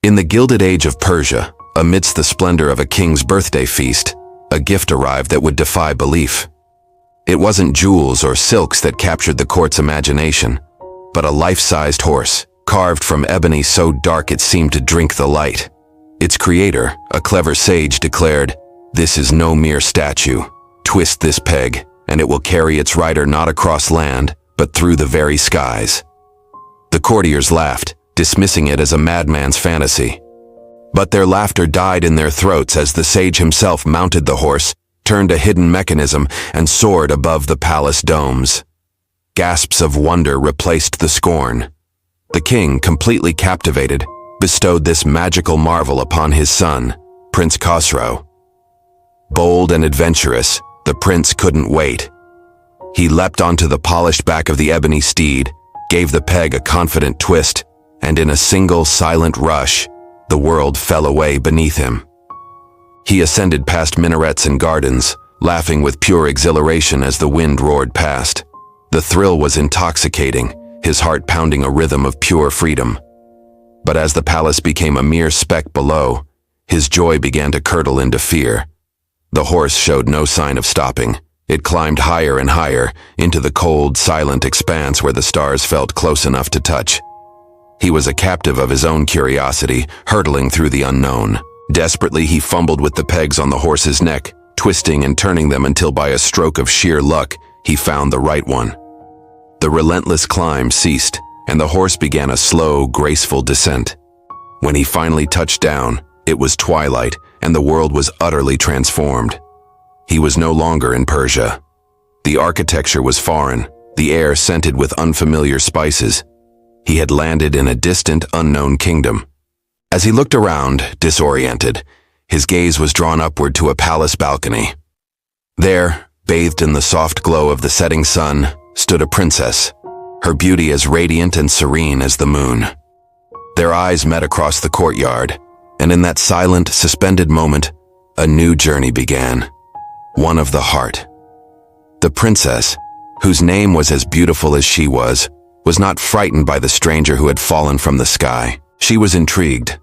In the Gilded Age of Persia, amidst the splendor of a king's birthday feast, a gift arrived that would defy belief. It wasn't jewels or silks that captured the court's imagination, but a life-sized horse, carved from ebony so dark it seemed to drink the light. Its creator, a clever sage, declared, "This is no mere statue. Twist this peg, and it will carry its rider not across land, but through the very skies." The courtiers laughed, dismissing it as a madman's fantasy. But their laughter died in their throats as the sage himself mounted the horse, turned a hidden mechanism, and soared above the palace domes. Gasps of wonder replaced the scorn. The king, completely captivated, bestowed this magical marvel upon his son, Prince Khosrow. Bold and adventurous, the prince couldn't wait. He leapt onto the polished back of the ebony steed, gave the peg a confident twist, and in a single silent rush, the world fell away beneath him. He ascended past minarets and gardens, laughing with pure exhilaration as the wind roared past. The thrill was intoxicating, his heart pounding a rhythm of pure freedom. But as the palace became a mere speck below, his joy began to curdle into fear. The horse showed no sign of stopping. It climbed higher and higher, into the cold, silent expanse where the stars felt close enough to touch. He was a captive of his own curiosity, hurtling through the unknown. Desperately, he fumbled with the pegs on the horse's neck, twisting and turning them until by a stroke of sheer luck, he found the right one. The relentless climb ceased, and the horse began a slow, graceful descent. When he finally touched down, it was twilight, and the world was utterly transformed. He was no longer in Persia. The architecture was foreign, the air scented with unfamiliar spices. He had landed in a distant, unknown kingdom. As he looked around, disoriented, his gaze was drawn upward to a palace balcony. There, bathed in the soft glow of the setting sun, stood a princess, her beauty as radiant and serene as the moon. Their eyes met across the courtyard, and in that silent, suspended moment, a new journey began, one of the heart. The princess, whose name was as beautiful as she was not frightened by the stranger who had fallen from the sky. She was intrigued.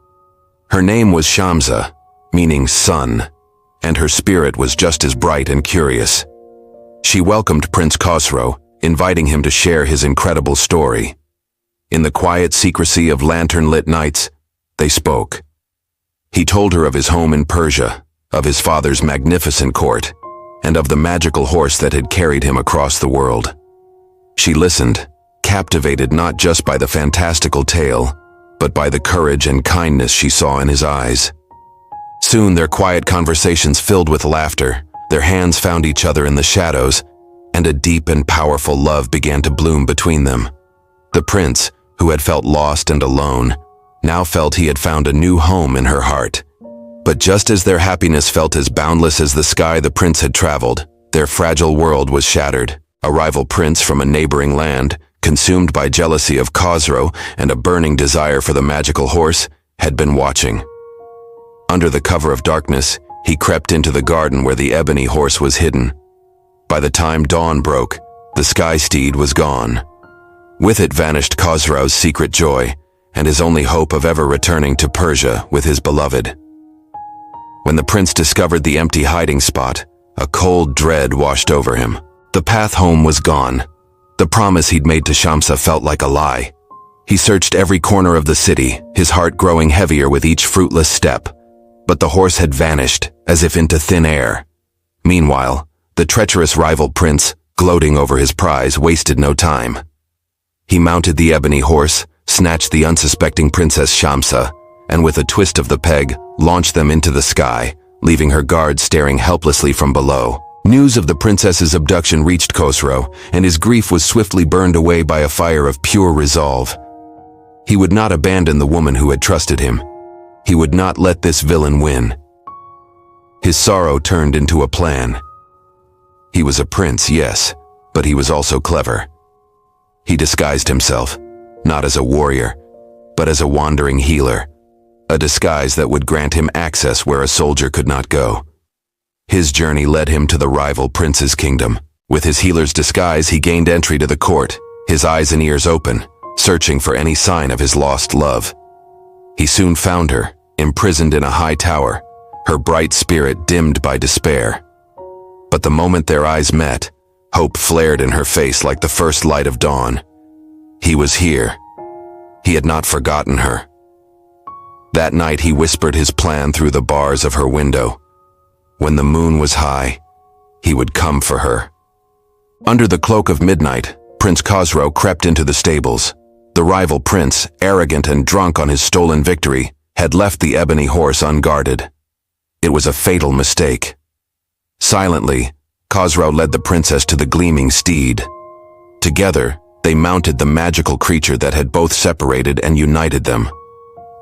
Her name was Shamsa, meaning sun, and her spirit was just as bright and curious. She welcomed Prince Khosrow, inviting him to share his incredible story. In the quiet secrecy of lantern-lit nights, they spoke. He told her of his home in Persia, of his father's magnificent court, and of the magical horse that had carried him across the world. She listened, captivated not just by the fantastical tale, but by the courage and kindness she saw in his eyes. Soon their quiet conversations filled with laughter, their hands found each other in the shadows, and a deep and powerful love began to bloom between them. The prince, who had felt lost and alone, now felt he had found a new home in her heart. But just as their happiness felt as boundless as the sky the prince had traveled, their fragile world was shattered. A rival prince from a neighboring land, consumed by jealousy of Khosrow and a burning desire for the magical horse, had been watching. Under the cover of darkness, he crept into the garden where the ebony horse was hidden. By the time dawn broke, the sky steed was gone. With it vanished Khosrow's secret joy, and his only hope of ever returning to Persia with his beloved. When the prince discovered the empty hiding spot, a cold dread washed over him. The path home was gone. The promise he'd made to Shamsa felt like a lie. He searched every corner of the city, his heart growing heavier with each fruitless step. But the horse had vanished, as if into thin air. Meanwhile, the treacherous rival prince, gloating over his prize, wasted no time. He mounted the ebony horse, snatched the unsuspecting Princess Shamsa, and with a twist of the peg, launched them into the sky, leaving her guards staring helplessly from below. News of the princess's abduction reached Khosrow, and his grief was swiftly burned away by a fire of pure resolve. He would not abandon the woman who had trusted him. He would not let this villain win. His sorrow turned into a plan. He was a prince, yes, but he was also clever. He disguised himself, not as a warrior, but as a wandering healer, a disguise that would grant him access where a soldier could not go. His journey led him to the rival prince's kingdom. With his healer's disguise, he gained entry to the court, his eyes and ears open, searching for any sign of his lost love. He soon found her, imprisoned in a high tower, her bright spirit dimmed by despair. But the moment their eyes met, hope flared in her face like the first light of dawn. He was here. He had not forgotten her. That night he whispered his plan through the bars of her window. When the moon was high, he would come for her. Under the cloak of midnight, Prince Khosrow crept into the stables. The rival prince, arrogant and drunk on his stolen victory, had left the ebony horse unguarded. It was a fatal mistake. Silently, Khosrow led the princess to the gleaming steed. Together, they mounted the magical creature that had both separated and united them.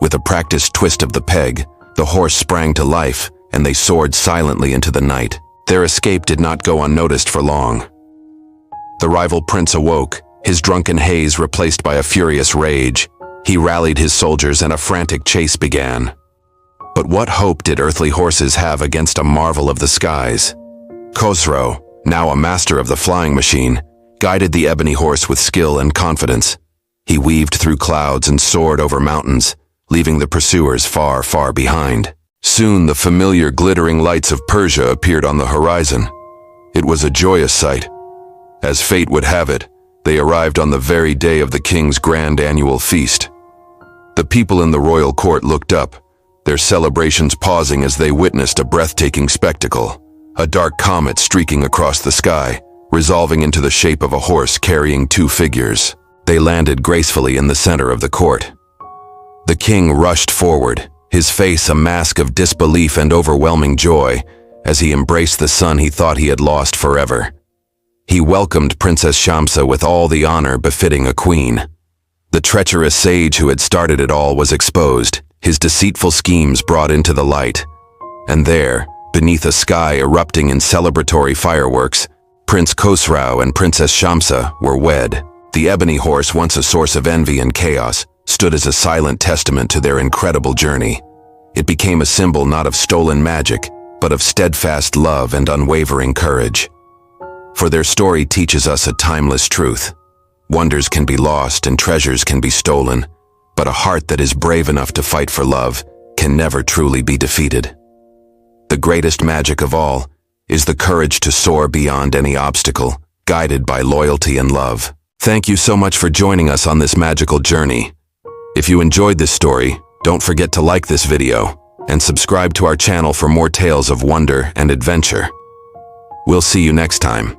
With a practiced twist of the peg, the horse sprang to life, and they soared silently into the night. Their escape did not go unnoticed for long. The rival prince awoke, his drunken haze replaced by a furious rage. He rallied his soldiers and a frantic chase began. But what hope did earthly horses have against a marvel of the skies? Khosrow, now a master of the flying machine, guided the ebony horse with skill and confidence. He weaved through clouds and soared over mountains, leaving the pursuers far, far behind. Soon the familiar glittering lights of Persia appeared on the horizon. It was a joyous sight. As fate would have it, they arrived on the very day of the king's grand annual feast. The people in the royal court looked up, their celebrations pausing as they witnessed a breathtaking spectacle, a dark comet streaking across the sky, resolving into the shape of a horse carrying two figures. They landed gracefully in the center of the court. The king rushed forward, his face a mask of disbelief and overwhelming joy, as he embraced the son he thought he had lost forever. He welcomed Princess Shamsa with all the honor befitting a queen. The treacherous sage who had started it all was exposed, his deceitful schemes brought into the light. And there, beneath a sky erupting in celebratory fireworks, Prince Khosrow and Princess Shamsa were wed. The ebony horse, once a source of envy and chaos, stood as a silent testament to their incredible journey. It became a symbol not of stolen magic, but of steadfast love and unwavering courage. For their story teaches us a timeless truth. Wonders can be lost and treasures can be stolen, but a heart that is brave enough to fight for love can never truly be defeated. The greatest magic of all is the courage to soar beyond any obstacle, guided by loyalty and love. Thank you so much for joining us on this magical journey. If you enjoyed this story, don't forget to like this video and subscribe to our channel for more tales of wonder and adventure. We'll see you next time.